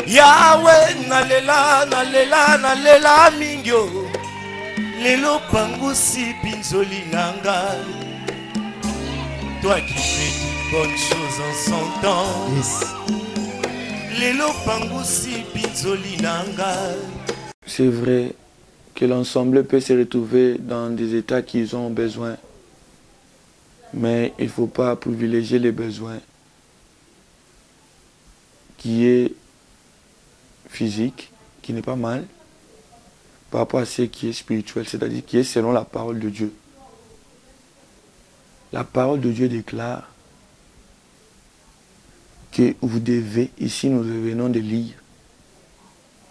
Yahweh nalela nalela nalela mingyo lelo pangusi pinzoli nanga. Toi qui fais toutes bonnes choses en son temps. Yes. Lelo pangusi pinzoli nanga. C'est vrai que l'ensemble peut se retrouver dans des états qu'ils ont besoin. Mais il ne faut pas privilégier les besoins qui est physique, qui n'est pas mal, par rapport à ce qui est spirituel, c'est-à-dire qui est selon la parole de Dieu. La parole de Dieu déclare que vous devez, ici nous venons de lire,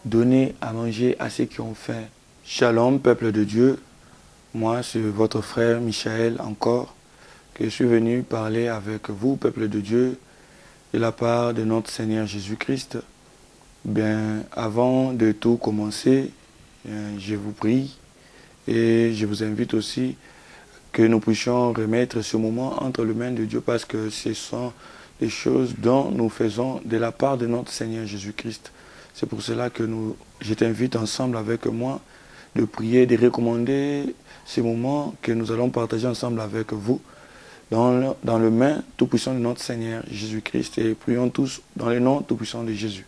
donner à manger à ceux qui ont faim. Shalom, peuple de Dieu. Moi, c'est votre frère Michael encore, que je suis venu parler avec vous, peuple de Dieu, de la part de notre Seigneur Jésus-Christ. Bien, avant de tout commencer, je vous prie et je vous invite aussi que nous puissions remettre ce moment entre les mains de Dieu parce que ce sont des choses dont nous faisons de la part de notre Seigneur Jésus-Christ. C'est pour cela que je t'invite ensemble avec moi de prier, de recommander ces moments que nous allons partager ensemble avec vous dans le main tout-puissant de notre Seigneur Jésus-Christ et prions tous dans le nom tout-puissant de Jésus.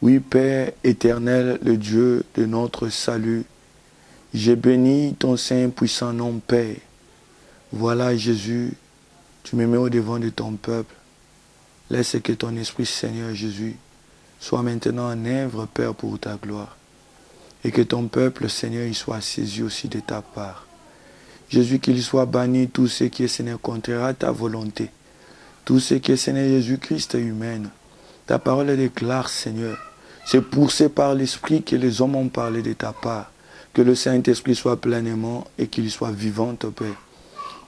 Oui, Père éternel, le Dieu de notre salut, j'ai béni ton saint puissant nom, Père. Voilà, Jésus, tu me mets au devant de ton peuple. Laisse que ton Esprit, Seigneur Jésus, soit maintenant en œuvre, Père, pour ta gloire. Et que ton peuple, Seigneur, il soit saisi aussi de ta part. Jésus, qu'il soit banni tout ce qui est, Seigneur, contraire à ta volonté. Tout ce qui est, Seigneur Jésus-Christ, humaine. Ta parole déclare, Seigneur, c'est poussé par l'Esprit que les hommes ont parlé de ta part. Que le Saint-Esprit soit pleinement et qu'il soit vivant, Père.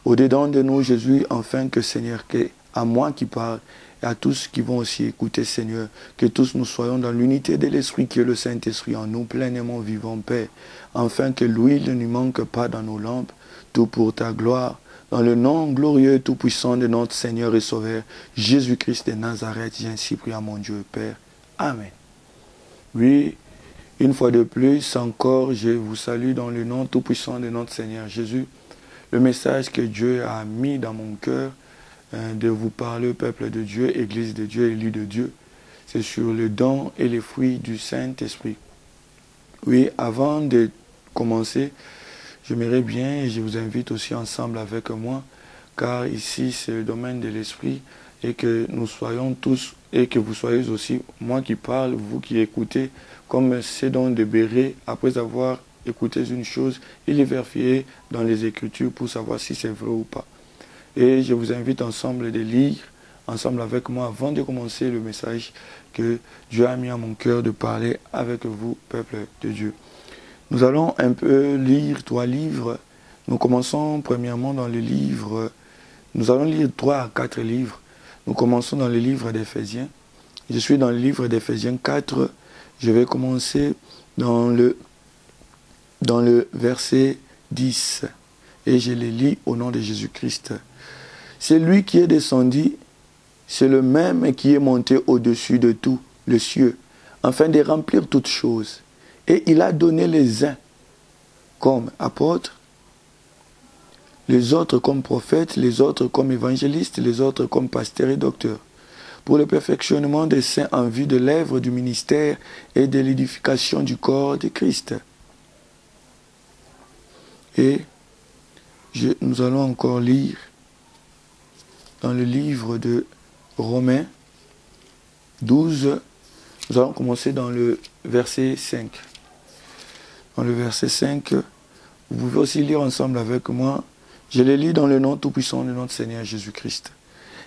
Au-dedans de nous, Jésus, enfin que, Seigneur, que à moi qui parle, et à tous qui vont aussi écouter, Seigneur, que tous nous soyons dans l'unité de l'Esprit, qui est le Saint-Esprit en nous, pleinement vivant, Père. Enfin que l'huile ne nous manque pas dans nos lampes, tout pour ta gloire, dans le nom glorieux et tout-puissant de notre Seigneur et Sauveur, Jésus-Christ de Nazareth, j'ai ainsi prié à mon Dieu Père. Amen. Oui, une fois de plus, encore, je vous salue dans le nom tout-puissant de notre Seigneur Jésus. Le message que Dieu a mis dans mon cœur, de vous parler, peuple de Dieu, Église de Dieu, élu de Dieu, c'est sur le don et les fruits du Saint-Esprit. Oui, avant de commencer, j'aimerais bien, et je vous invite aussi ensemble avec moi, car ici c'est le domaine de l'Esprit, et que nous soyons tous, et que vous soyez aussi, moi qui parle, vous qui écoutez, comme c'est donc de béret, après avoir écouté une chose, il est vérifié dans les Écritures pour savoir si c'est vrai ou pas. Et je vous invite ensemble de lire, ensemble avec moi, avant de commencer le message que Dieu a mis à mon cœur de parler avec vous, peuple de Dieu. Nous allons un peu lire 3 livres. Nous commençons premièrement dans les livres. Nous allons lire 3 à 4 livres. Nous commençons dans le livre d'Éphésiens. Je suis dans le livre d'Éphésiens 4. Je vais commencer dans le verset 10. Et je les lis au nom de Jésus-Christ. C'est lui qui est descendu, c'est le même qui est monté au-dessus de tout le cieux, afin de remplir toutes choses. Et il a donné les uns comme apôtres, les autres comme prophètes, les autres comme évangélistes, les autres comme pasteurs et docteurs, pour le perfectionnement des saints en vue de l'œuvre du ministère et de l'édification du corps de Christ. Et nous allons encore lire dans le livre de Romains 12, nous allons commencer dans le verset 5. Dans le verset 5, vous pouvez aussi lire ensemble avec moi. Je le lis dans le nom tout-puissant de notre Seigneur Jésus-Christ.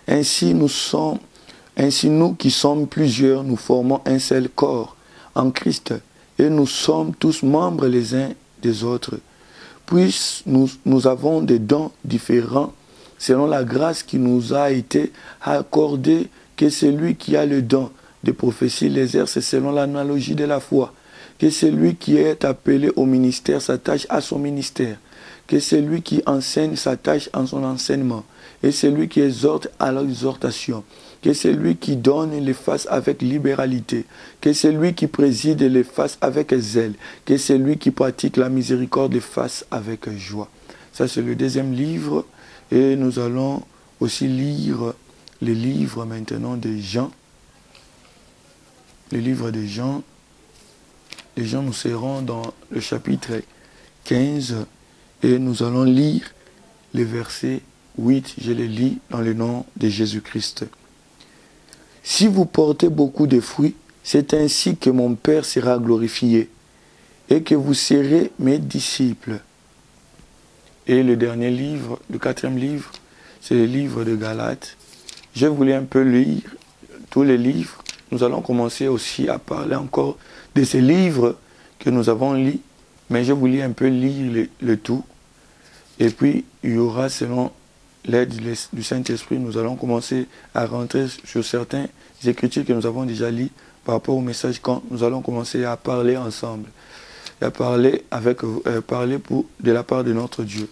Ainsi nous qui sommes plusieurs, nous formons un seul corps en Christ, et nous sommes tous membres les uns des autres. Puis nous avons des dons différents selon la grâce qui nous a été accordée, que celui qui a le don de prophétie l'exerce selon l'analogie de la foi, que celui qui est appelé au ministère s'attache à son ministère, que celui qui enseigne s'attache à son enseignement, et celui qui exhorte à l'exhortation, que celui qui donne les fasse avec libéralité, que celui qui préside les fasse avec zèle, que celui qui pratique la miséricorde les fasse avec joie. Ça, c'est le deuxième livre. Et nous allons aussi lire les livres maintenant de Jean. Le livre de Jean. Les gens, nous serons dans le chapitre 15 et nous allons lire le verset 8. Je le lis dans le nom de Jésus-Christ. Si vous portez beaucoup de fruits, c'est ainsi que mon Père sera glorifié et que vous serez mes disciples. Et le dernier livre, le quatrième livre, c'est le livre de Galates. Je voulais un peu lire tous les livres. Nous allons commencer aussi à parler encore de ces livres que nous avons lus, mais je voulais un peu lire le tout. Et puis, il y aura, selon l'aide du Saint-Esprit, nous allons commencer à rentrer sur certaines écritures que nous avons déjà lues par rapport au message quand nous allons commencer à parler ensemble. Et à parler, de la part de notre Dieu.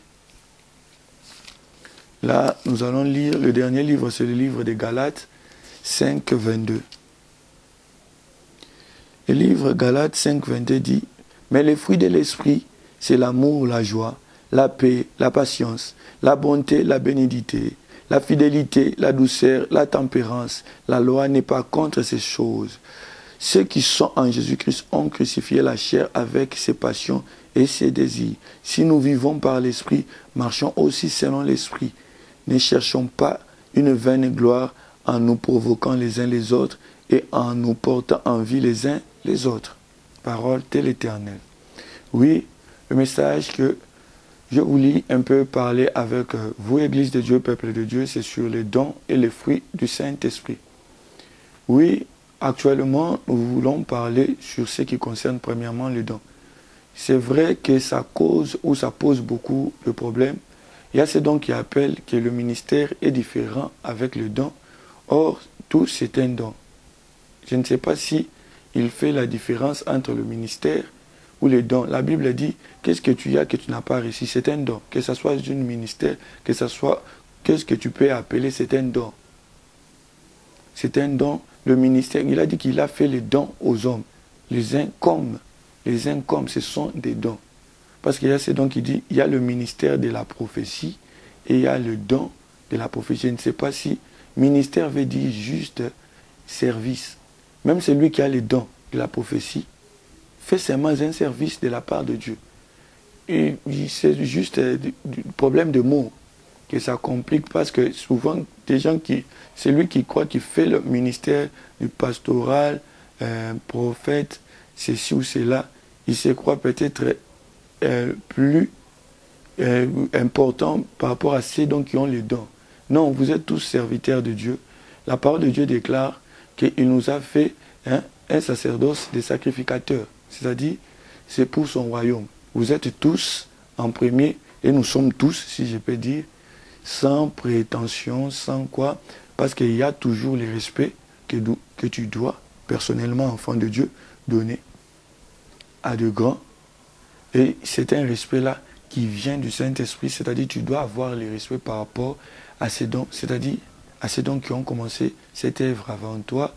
Là, nous allons lire le dernier livre, c'est le livre de Galates 5, 22. Le livre Galates 5, 22 dit « Mais les fruits de l'esprit, c'est l'amour, la joie, la paix, la patience, la bonté, la bénédicité, la fidélité, la douceur, la tempérance. La loi n'est pas contre ces choses. Ceux qui sont en Jésus-Christ ont crucifié la chair avec ses passions et ses désirs. Si nous vivons par l'esprit, marchons aussi selon l'esprit. Ne cherchons pas une vaine gloire en nous provoquant les uns les autres et en nous portant envie les uns les autres. » Parole de l'Éternel. Oui, le message que je voulais un peu parler avec vous, Église de Dieu, peuple de Dieu, c'est sur les dons et les fruits du Saint-Esprit. Oui, actuellement, nous voulons parler sur ce qui concerne premièrement les dons. C'est vrai que ça cause ou ça pose beaucoup de problèmes. Il y a ces dons qui appellent que le ministère est différent avec le don. Or, tout c'est un don. Je ne sais pas si il fait la différence entre le ministère ou les dons. La Bible dit, qu'est-ce que tu as que tu n'as pas reçu? C'est un don. Que ce soit un ministère, que ce soit, qu'est-ce que tu peux appeler, c'est un don. C'est un don. Le ministère, il a dit qu'il a fait les dons aux hommes. Les uns comme, ce sont des dons. Parce qu'il y a ces dons qui disent, il y a le ministère de la prophétie et il y a le don de la prophétie. Je ne sais pas si ministère veut dire juste service. Même celui qui a les dons de la prophétie fait seulement un service de la part de Dieu. Et c'est juste du problème de mots que ça complique parce que souvent, des gens celui qui croit qu'il fait le ministère du pastoral, prophète, ceci ou cela, il se croit peut-être plus important par rapport à ceux qui ont les dons. Non, vous êtes tous serviteurs de Dieu. La parole de Dieu déclare qu'il nous a fait un sacerdoce des sacrificateurs. C'est-à-dire, c'est pour son royaume. Vous êtes tous en premier, et nous sommes tous, si je peux dire, sans prétention, sans quoi, parce qu'il y a toujours le respect que tu dois, personnellement, enfant de Dieu, donner à de grands. Et c'est un respect-là qui vient du Saint-Esprit, c'est-à-dire tu dois avoir le respect par rapport à ces dons, c'est-à-dire à ces dons qui ont commencé cette œuvre avant toi,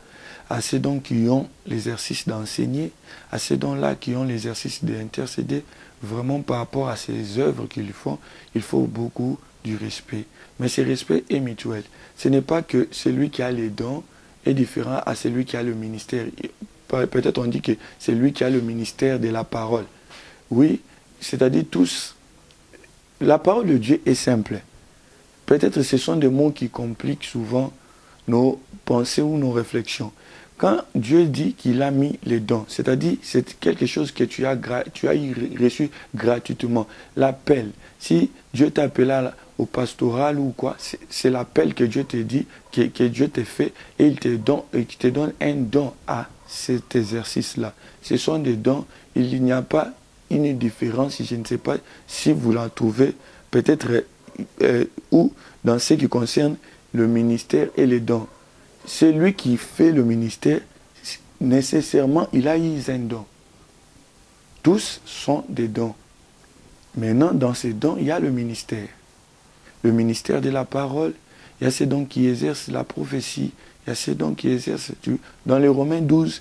à ces dons qui ont l'exercice d'enseigner, à ces dons-là qui ont l'exercice d'intercéder, vraiment par rapport à ces œuvres qu'ils font, il faut beaucoup du respect. Mais ce respect est mutuel. Ce n'est pas que celui qui a les dons est différent à celui qui a le ministère. Peut-être on dit que c'est lui qui a le ministère de la parole. Oui, c'est-à-dire tous. La parole de Dieu est simple. Peut-être ce sont des mots qui compliquent souvent nos pensées ou nos réflexions. Quand Dieu dit qu'il a mis les dons, c'est-à-dire c'est quelque chose que tu as reçu gratuitement. L'appel, si Dieu t'appelle au pastoral ou quoi, c'est l'appel que Dieu te dit, que Dieu te fait, et il te donne un don à cet exercice-là. Ce sont des dons, il n'y a pas une différence, je ne sais pas si vous la trouvez, peut-être ou dans ce qui concerne le ministère et les dons. Celui qui fait le ministère, nécessairement, il a eu un don. Tous sont des dons. Maintenant, dans ces dons, il y a le ministère. Le ministère de la parole, il y a ces dons qui exercent la prophétie, Il y a ces dons qui exercent. Dans les Romains 12,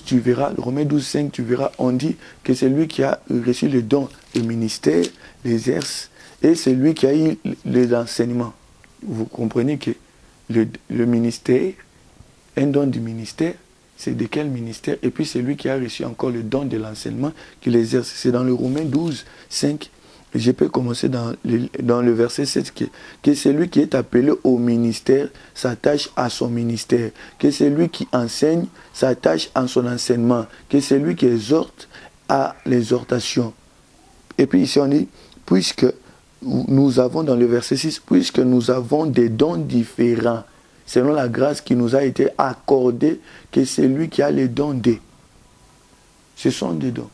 tu verras, Romains 12, 5, tu verras, on dit que c'est lui qui a reçu le don, le ministère, l'exerce, et c'est lui qui a eu l'enseignement. Vous comprenez que le ministère, un don du ministère, c'est de quel ministère? Et puis c'est lui qui a reçu encore le don de l'enseignement qu'il exerce. C'est dans le Romains 12, 5. Je peux commencer dans le verset 7, que c'est lui qui est appelé au ministère, s'attache à son ministère. Que c'est lui qui enseigne, s'attache à son enseignement. Que c'est lui qui exhorte à l'exhortation. Et puis ici on dit, puisque nous avons dans le verset 6, puisque nous avons des dons différents, selon la grâce qui nous a été accordée, que c'est lui qui a les dons des. Ce sont des dons.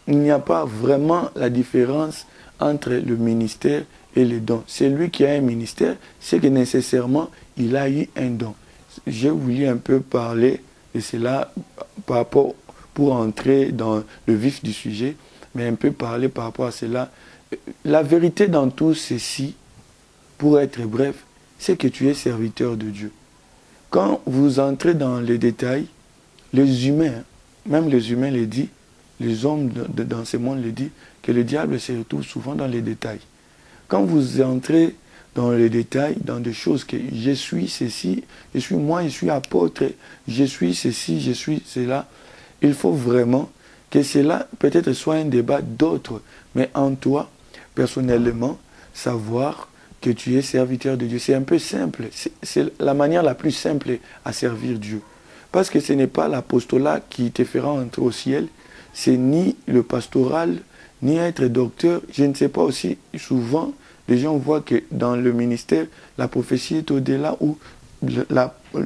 Il n'y a pas vraiment la différence entre le ministère et les dons. Celui qui a un ministère, c'est que nécessairement, il a eu un don. Je voulais un peu parler de cela par rapport, pour entrer dans le vif du sujet, mais un peu parler par rapport à cela. La vérité dans tout ceci, pour être bref, c'est que tu es serviteur de Dieu. Quand vous entrez dans les détails, les humains, même les humains le disent, les hommes dans ce monde le disent, que le diable se retrouve souvent dans les détails. Quand vous entrez dans les détails, dans des choses que je suis ceci, je suis apôtre, je suis ceci, je suis cela, il faut vraiment que cela peut-être soit un débat d'autres, mais en toi, personnellement, savoir que tu es serviteur de Dieu. C'est un peu simple, c'est la manière la plus simple à servir Dieu. Parce que ce n'est pas l'apostolat qui te fera entrer au ciel, c'est ni le pastoral, ni être docteur. Je ne sais pas aussi, souvent, les gens voient que dans le ministère, la prophétie est au-delà, ou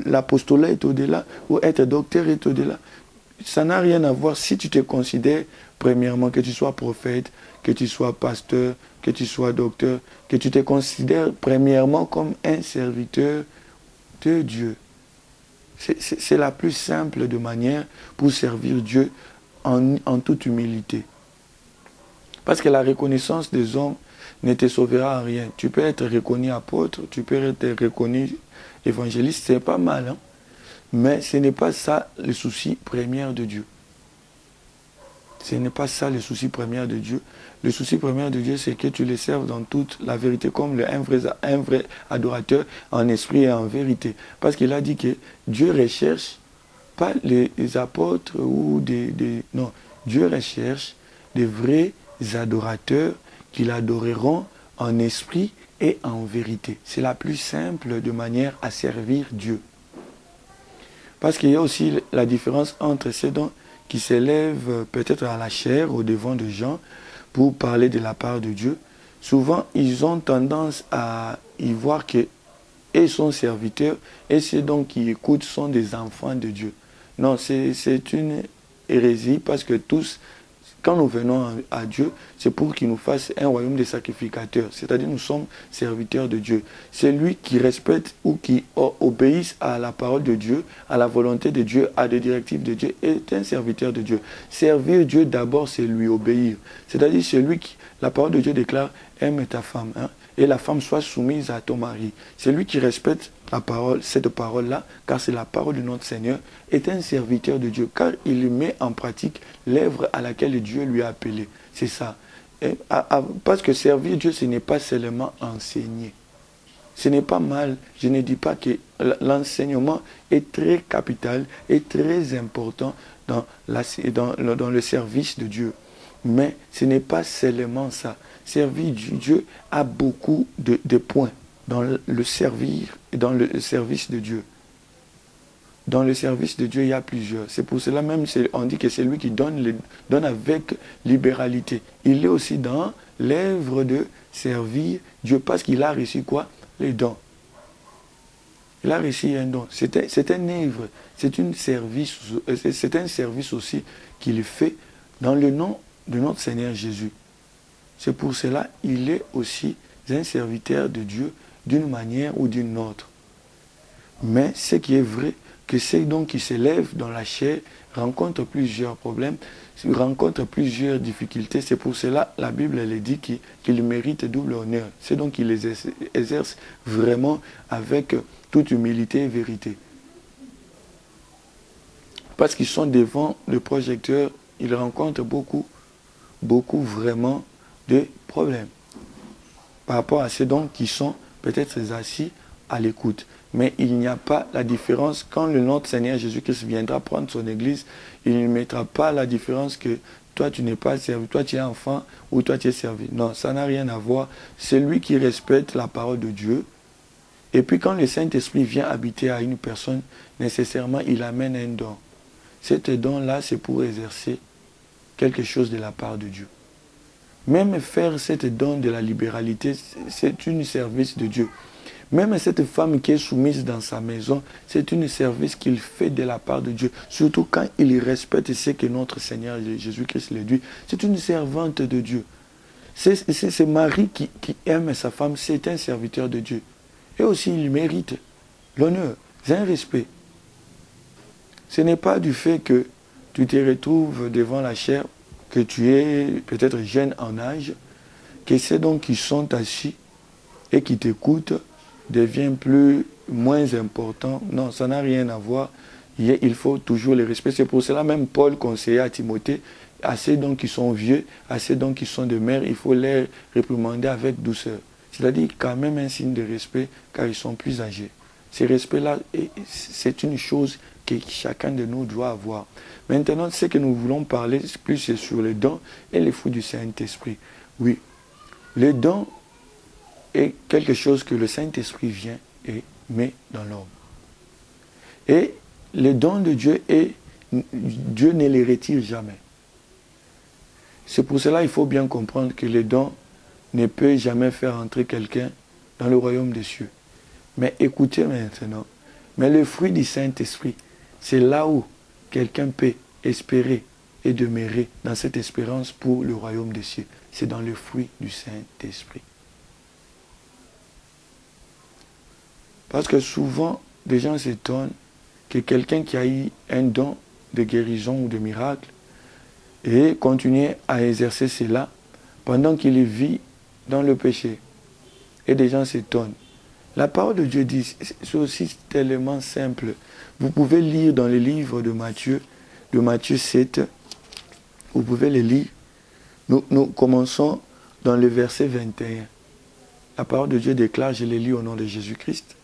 l'apostolat est au-delà, ou être docteur est au-delà. Ça n'a rien à voir si tu te considères, premièrement, que tu sois prophète, que tu sois pasteur, que tu sois docteur, que tu te considères premièrement comme un serviteur de Dieu. C'est la plus simple de manière pour servir Dieu en toute humilité. Parce que la reconnaissance des hommes ne te sauvera à rien. Tu peux être reconnu apôtre, tu peux être reconnu évangéliste, c'est pas mal, hein? Mais ce n'est pas ça le souci premier de Dieu. Ce n'est pas ça le souci premier de Dieu. Le souci premier de Dieu, c'est que tu le serves dans toute la vérité, comme un vrai adorateur en esprit et en vérité. Parce qu'il a dit que Dieu recherche pas les apôtres ou non, Dieu recherche des vrais adorateurs qui l'adoreront en esprit et en vérité. C'est la plus simple de manière à servir Dieu. Parce qu'il y a aussi la différence entre ces dons qui s'élèvent peut-être à la chair, au devant de gens, pour parler de la part de Dieu. Souvent, ils ont tendance à y voir qu'ils sont serviteurs et ceux dont qui écoutent sont des enfants de Dieu. Non, c'est une hérésie parce que tous, quand nous venons à Dieu, c'est pour qu'il nous fasse un royaume de sacrificateurs. C'est-à-dire nous sommes serviteurs de Dieu. C'est lui qui respecte ou qui obéisse à la parole de Dieu, à la volonté de Dieu, à des directives de Dieu, est un serviteur de Dieu. Servir Dieu d'abord, c'est lui obéir. C'est-à-dire celui qui, la parole de Dieu déclare, aime ta femme, hein, et la femme soit soumise à ton mari. C'est lui qui respecte la parole, cette parole-là, car c'est la parole de notre Seigneur, est un serviteur de Dieu, car il met en pratique l'œuvre à laquelle Dieu lui a appelé. C'est ça. Parce que servir Dieu, ce n'est pas seulement enseigner. Ce n'est pas mal. Je ne dis pas que l'enseignement est très capital, est très important dans le service de Dieu. Mais ce n'est pas seulement ça. Servir Dieu a beaucoup de points dans le servir et dans le service de Dieu. Dans le service de Dieu, il y a plusieurs. C'est pour cela même on dit que c'est lui qui donne avec libéralité. Il est aussi dans l'œuvre de servir Dieu parce qu'il a reçu quoi? Les dons. Il a reçu un don. C'est un œuvre, c'est un service aussi qu'il fait dans le nom de notre Seigneur Jésus. C'est pour cela qu'il est aussi un serviteur de Dieu d'une manière ou d'une autre. Mais ce qui est vrai, que ces dons qui s'élèvent dans la chair rencontrent plusieurs problèmes, rencontrent plusieurs difficultés. C'est pour cela la Bible elle dit qu'ils méritent double honneur. C'est donc qu'ils les exercent vraiment avec toute humilité et vérité. Parce qu'ils sont devant le projecteur, ils rencontrent beaucoup vraiment de problèmes par rapport à ces dons qui sont peut-être assis à l'écoute. Mais il n'y a pas la différence. Quand le notre Seigneur Jésus-Christ viendra prendre son église, il ne mettra pas la différence que toi tu n'es pas servi, toi tu es enfant ou toi tu es servi. Non, ça n'a rien à voir. C'est lui qui respecte la parole de Dieu. Et puis quand le Saint-Esprit vient habiter à une personne, nécessairement il amène un don. Cet don-là, c'est pour exercer quelque chose de la part de Dieu. Même faire cette don de la libéralité, c'est un service de Dieu. Même cette femme qui est soumise dans sa maison, c'est un service qu'il fait de la part de Dieu. Surtout quand il respecte ce que notre Seigneur Jésus-Christ lui dit. C'est une servante de Dieu. C'est Marie qui aime sa femme, c'est un serviteur de Dieu. Et aussi, il mérite l'honneur, un respect. Ce n'est pas du fait que tu te retrouves devant la chair, que tu es peut-être jeune en âge, que ces dons qui sont assis et qui t'écoutent deviennent moins importants. Non, ça n'a rien à voir. Il faut toujours les respecter. C'est pour cela même Paul conseillait à Timothée, à ces dons qui sont vieux, à ces dons qui sont de mère, il faut les réprimander avec douceur. C'est-à-dire quand même un signe de respect car ils sont plus âgés. Ce respect-là, c'est une chose que chacun de nous doit avoir. Maintenant, ce que nous voulons parler plus, c'est sur les dons et les fruits du Saint-Esprit. Oui, les dons est quelque chose que le Saint-Esprit vient et met dans l'homme. Et les dons de Dieu, Dieu ne les retire jamais. C'est pour cela qu'il faut bien comprendre que les dons ne peuvent jamais faire entrer quelqu'un dans le royaume des cieux. Mais écoutez maintenant, mais le fruit du Saint-Esprit, c'est là où quelqu'un peut espérer et demeurer dans cette espérance pour le royaume des cieux. C'est dans le fruit du Saint-Esprit. Parce que souvent, des gens s'étonnent que quelqu'un qui a eu un don de guérison ou de miracle et continue à exercer cela pendant qu'il vit dans le péché. Et des gens s'étonnent. La parole de Dieu dit, c'est aussi tellement simple. Vous pouvez lire dans le livre de Matthieu 7, vous pouvez le lire. Nous commençons dans le verset 21. La parole de Dieu déclare, je le lis au nom de Jésus-Christ.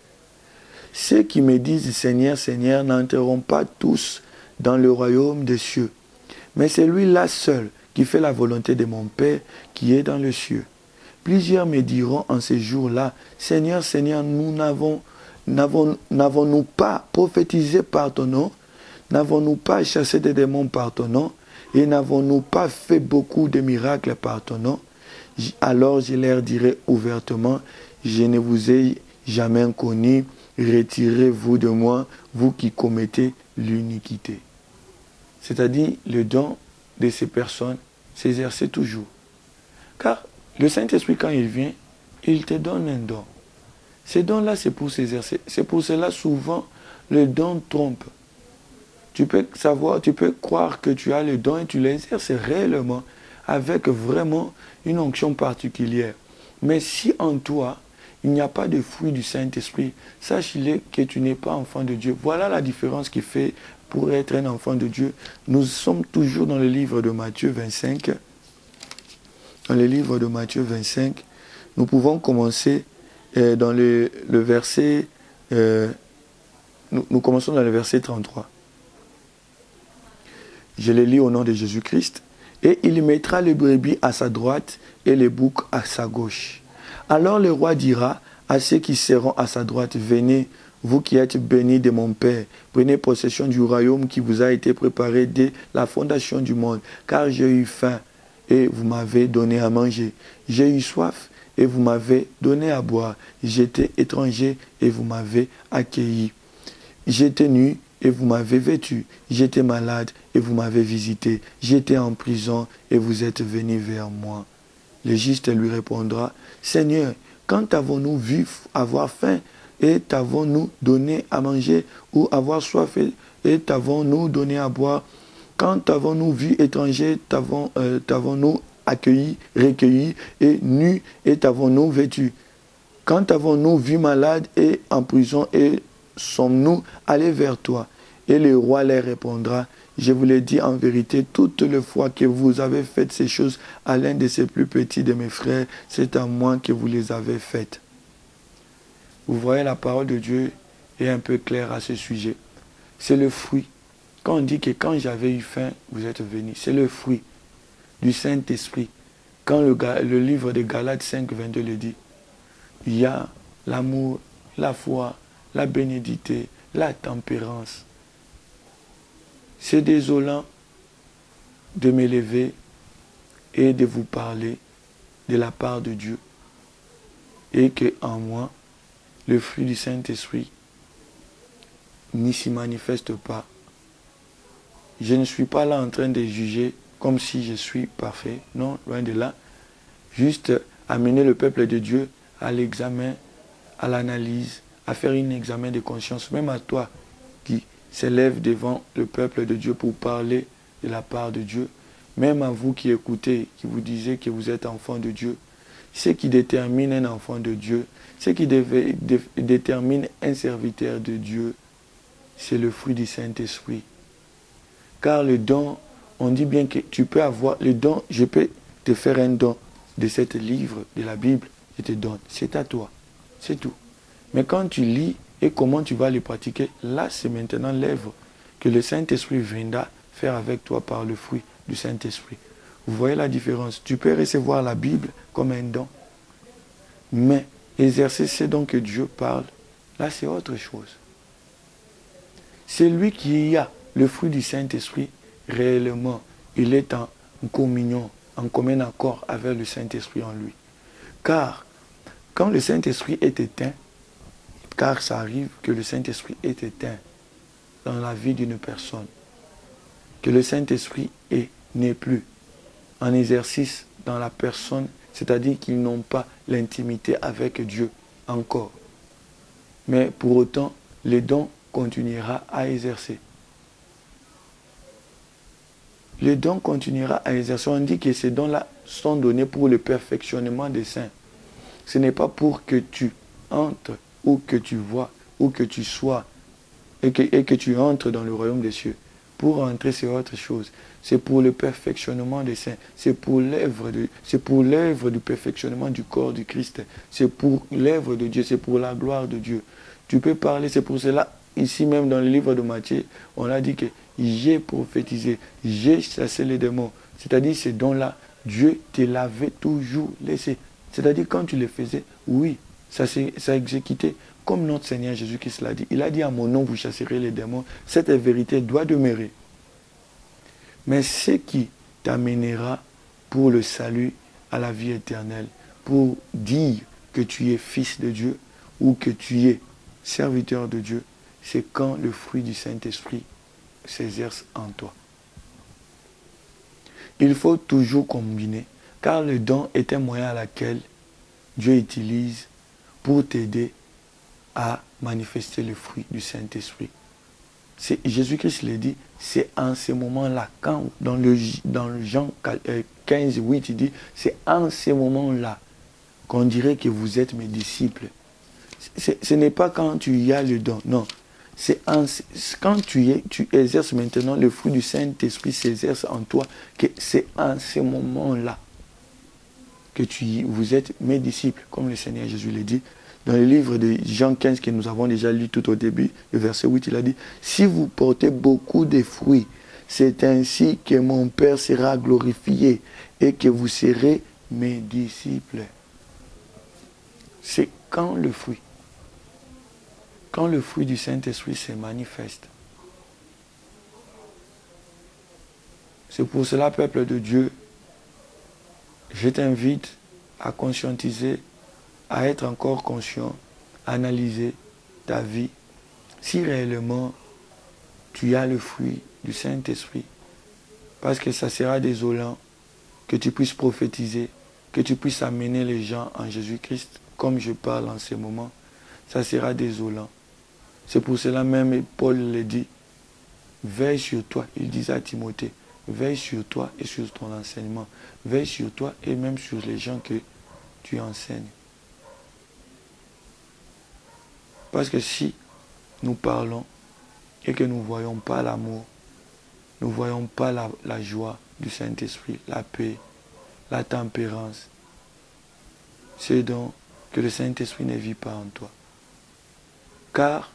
Ceux qui me disent Seigneur, Seigneur, n'entreront pas tous dans le royaume des cieux, mais c'est lui-là seul qui fait la volonté de mon Père qui est dans les cieux. Plusieurs me diront en ces jours-là, Seigneur, Seigneur, nous n'avons-nous pas prophétisé par ton nom? N'avons-nous pas chassé des démons par ton nom? Et n'avons-nous pas fait beaucoup de miracles par ton nom? Alors je leur dirai ouvertement, je ne vous ai jamais connu, retirez-vous de moi, vous qui commettez l'iniquité. C'est-à-dire, le don de ces personnes s'exerce toujours. Car le Saint-Esprit, quand il vient, il te donne un don. Ces dons-là, c'est pour s'exercer. C'est pour cela, souvent, le don trompe. Tu peux croire que tu as le don et tu l'exerces réellement avec vraiment une onction particulière. Mais si en toi, il n'y a pas de fruit du Saint-Esprit, sache-le que tu n'es pas enfant de Dieu. Voilà la différence qui fait pour être un enfant de Dieu. Nous sommes toujours dans le livre de Matthieu 25. Dans le livre de Matthieu 25, nous pouvons commencer dans le verset... nous commençons dans le verset 33. Je le lis au nom de Jésus-Christ. Et il mettra les brebis à sa droite et les boucs à sa gauche. Alors le roi dira à ceux qui seront à sa droite, venez, vous qui êtes bénis de mon Père, prenez possession du royaume qui vous a été préparé dès la fondation du monde. Car j'ai eu faim et vous m'avez donné à manger. J'ai eu soif et vous m'avez donné à boire. J'étais étranger et vous m'avez accueilli. J'étais nu et vous m'avez vêtu. J'étais malade et vous m'avez visité. J'étais en prison et vous êtes venus vers moi. Le juste lui répondra, Seigneur, quand avons-nous vu avoir faim et t'avons-nous donné à manger, ou avoir soif et t'avons-nous donné à boire? Quand t'avons-nous vu étranger, t'avons-nous accueilli, recueilli, et nu, et t'avons-nous vêtu? Quand t'avons-nous vu malade et en prison, et sommes-nous allés vers toi? Et le roi leur répondra, je vous l'ai dit en vérité, toutes les fois que vous avez fait ces choses à l'un de ces plus petits de mes frères, c'est à moi que vous les avez faites. Vous voyez, la parole de Dieu est un peu claire à ce sujet. C'est le fruit. Quand on dit que quand j'avais eu faim, vous êtes venus, c'est le fruit du Saint-Esprit. Quand le livre de Galates 5, 22 le dit, il y a l'amour, la foi, la bénédicité, la tempérance. C'est désolant de m'élever et de vous parler de la part de Dieu et que en moi, le fruit du Saint-Esprit n'y s'y manifeste pas. Je ne suis pas là en train de juger comme si je suis parfait. Non, loin de là. Juste amener le peuple de Dieu à l'examen, à l'analyse, à faire un examen de conscience, même à toi qui s'élève devant le peuple de Dieu pour parler de la part de Dieu, même à vous qui écoutez, qui vous disiez que vous êtes enfant de Dieu. Ce qui détermine un enfant de Dieu, ce qui détermine un serviteur de Dieu, c'est le fruit du Saint-Esprit. Car le don, on dit bien que tu peux avoir le don, je peux te faire un don de ce livre, de la Bible, je te donne. C'est à toi, c'est tout. Mais quand tu lis et comment tu vas le pratiquer, là c'est maintenant l'œuvre que le Saint-Esprit viendra faire avec toi par le fruit du Saint-Esprit. Vous voyez la différence? Tu peux recevoir la Bible comme un don, mais exercer ce dons que Dieu parle, là c'est autre chose. C'est lui qui a le fruit du Saint-Esprit, réellement, il est en communion, en commun accord avec le Saint-Esprit en lui. Car, quand le Saint-Esprit est éteint, car ça arrive que le Saint-Esprit est éteint dans la vie d'une personne, que le Saint-Esprit n'est plus en exercice dans la personne, c'est-à-dire qu'ils n'ont pas l'intimité avec Dieu encore. Mais pour autant, le don continuera à exercer. Le don continuera à exercer. On dit que ces dons-là sont donnés pour le perfectionnement des saints. Ce n'est pas pour que tu entres ou que tu vois ou que tu sois et que tu entres dans le royaume des cieux. Pour entrer, c'est autre chose. C'est pour le perfectionnement des saints. C'est pour l'œuvre du perfectionnement du corps du Christ. C'est pour l'œuvre de Dieu. C'est pour la gloire de Dieu. Tu peux parler, c'est pour cela. Ici même dans le livre de Matthieu, on a dit que j'ai prophétisé, j'ai chassé les démons. C'est-à-dire ces dons-là, Dieu te l'avait toujours laissé. C'est-à-dire quand tu les faisais, oui, ça exécutait. Comme notre Seigneur Jésus-Christ l'a dit. Il a dit à mon nom, vous chasserez les démons. Cette vérité doit demeurer. Mais ce qui t'amènera pour le salut à la vie éternelle, pour dire que tu es fils de Dieu ou que tu es serviteur de Dieu, c'est quand le fruit du Saint-Esprit s'exerce en toi. Il faut toujours combiner, car le don est un moyen à laquelle Dieu utilise pour t'aider à manifester le fruit du Saint-Esprit. Jésus-Christ le dit, c'est en ce moment-là, quand dans le Jean 15, 8, il dit, c'est en ce moment-là qu'on dirait que vous êtes mes disciples. Ce n'est pas quand tu y as le don, non. C'est quand tu exerces maintenant, le fruit du Saint-Esprit s'exerce en toi, que c'est en ce moment-là que vous êtes mes disciples, comme le Seigneur Jésus le dit. Dans le livre de Jean 15 que nous avons déjà lu tout au début, le verset 8, il a dit, si vous portez beaucoup de fruits, c'est ainsi que mon Père sera glorifié et que vous serez mes disciples. C'est quand le fruit du Saint-Esprit se manifeste. C'est pour cela, peuple de Dieu, je t'invite à conscientiser, à être encore conscient, à analyser ta vie. Si réellement tu as le fruit du Saint-Esprit, parce que ça sera désolant que tu puisses prophétiser, que tu puisses amener les gens en Jésus-Christ, comme je parle en ce moment. ça sera désolant. C'est pour cela même Paul le dit, veille sur toi. Il disait à Timothée, veille sur toi et sur ton enseignement. Veille sur toi et même sur les gens que tu enseignes. Parce que si nous parlons et que nous ne voyons pas l'amour, nous ne voyons pas la joie du Saint-Esprit, la paix, la tempérance, c'est donc que le Saint-Esprit ne vit pas en toi. Car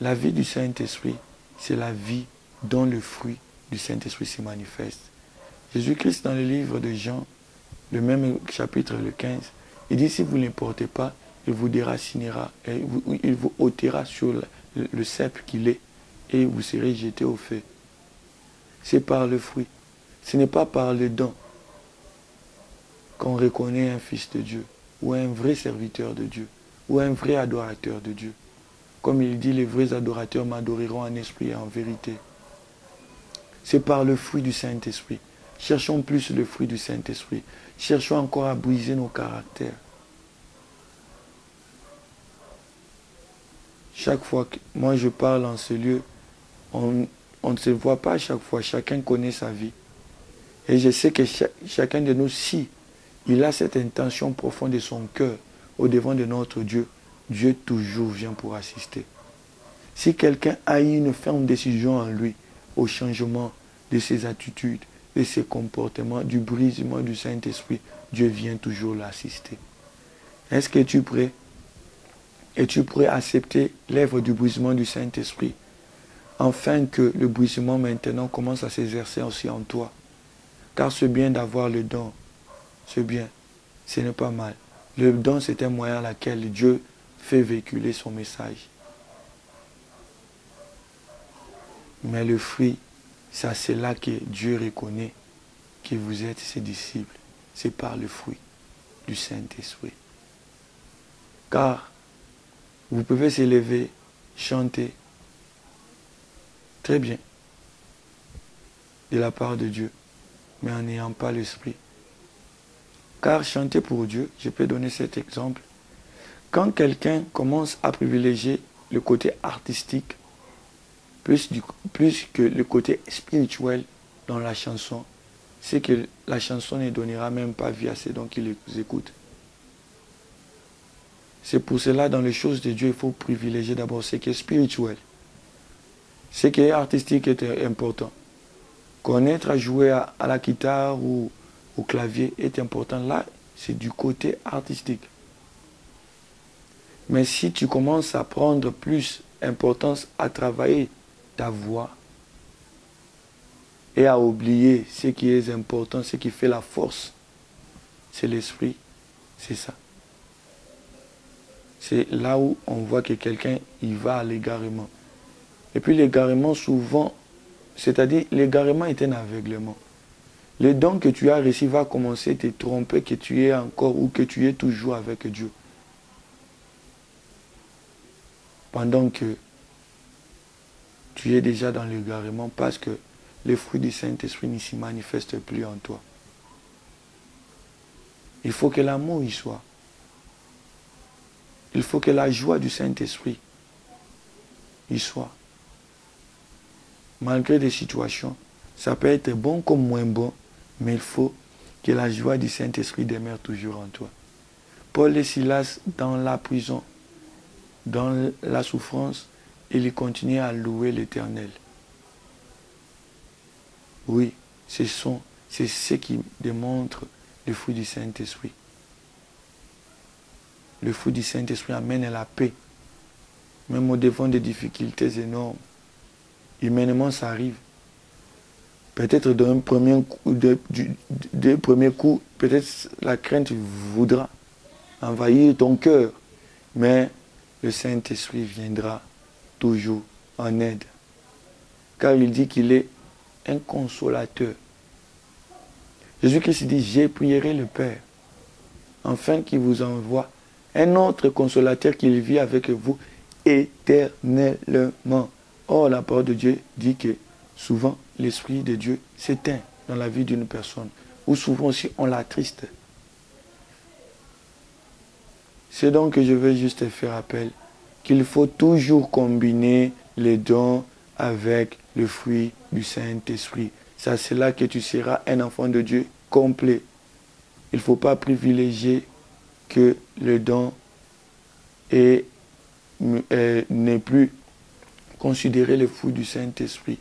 la vie du Saint-Esprit, c'est la vie dont le fruit du Saint-Esprit se manifeste. Jésus-Christ, dans le livre de Jean, le même chapitre, le 15, il dit, si vous ne les portez pas, il vous déracinera, il vous ôtera sur le cep qu'il est, et vous serez jeté au feu. C'est par le fruit. Ce n'est pas par le don qu'on reconnaît un fils de Dieu, ou un vrai serviteur de Dieu, ou un vrai adorateur de Dieu. Comme il dit, les vrais adorateurs m'adoreront en esprit et en vérité. C'est par le fruit du Saint-Esprit. Cherchons plus le fruit du Saint-Esprit. Cherchons encore à briser nos caractères. Chaque fois que moi je parle en ce lieu, on ne se voit pas à chaque fois. Chacun connaît sa vie. Et je sais que chacun de nous, si il a cette intention profonde de son cœur au devant de notre Dieu, Dieu toujours vient pour assister. Si quelqu'un a eu une ferme décision en lui au changement de ses attitudes, de ses comportements, du brisement du Saint-Esprit, Dieu vient toujours l'assister. Est-ce que tu es prêt? Es-tu prêt à accepter l'œuvre du brisement du Saint-Esprit, afin que le brisement maintenant commence à s'exercer aussi en toi? Car c'est bien d'avoir le don, c'est bien, ce n'est pas mal. Le don, c'est un moyen à laquelle Dieu fait véhiculer son message. Mais le fruit, c'est là que Dieu reconnaît que vous êtes ses disciples. C'est par le fruit du Saint-Esprit. Car vous pouvez s'élever, chanter, très bien, de la part de Dieu, mais en n'ayant pas l'esprit. Car chanter pour Dieu, je peux donner cet exemple, quand quelqu'un commence à privilégier le côté artistique, plus que le côté spirituel dans la chanson, c'est que la chanson ne donnera même pas vie à ceux qui les écoutent. C'est pour cela, dans les choses de Dieu, il faut privilégier d'abord ce qui est spirituel. Ce qui est artistique est important. Connaître à jouer à la guitare ou au clavier est important. Là, c'est du côté artistique. Mais si tu commences à prendre plus d'importance à travailler ta voix et à oublier ce qui est important, ce qui fait la force, c'est l'esprit, c'est ça. C'est là où on voit que quelqu'un il va à l'égarement. Et puis l'égarement souvent, c'est-à-dire l'égarement est un aveuglement. Le don que tu as reçu va commencer à te tromper que tu es encore ou que tu es toujours avec Dieu. Pendant que tu es déjà dans l'égarement parce que les fruits du Saint-Esprit ne s'y manifestent plus en toi. Il faut que l'amour y soit. Il faut que la joie du Saint-Esprit y soit. Malgré des situations, ça peut être bon comme moins bon, mais il faut que la joie du Saint-Esprit demeure toujours en toi. Paul et Silas, dans la prison, dans la souffrance, ils continuaient à louer l'Éternel. Oui, c'est ce qui démontre le fruit du Saint-Esprit. Le fruit du Saint-Esprit amène à la paix. Même au devant des difficultés énormes. Humainement, ça arrive. Peut-être d'un premier coup, deux premiers coups, peut-être la crainte voudra envahir ton cœur. Mais le Saint-Esprit viendra toujours en aide. Car il dit qu'il est un consolateur. Jésus-Christ dit, j'ai prié le Père, afin qu'il vous envoie un autre consolateur qui vit avec vous éternellement. Or, la parole de Dieu dit que souvent, l'Esprit de Dieu s'éteint dans la vie d'une personne, ou souvent aussi on l'attriste. C'est donc que je veux juste faire appel qu'il faut toujours combiner les dons avec le fruit du Saint-Esprit. C'est là que tu seras un enfant de Dieu complet. Il ne faut pas privilégier que le don n'est plus considéré le fruit du Saint-Esprit.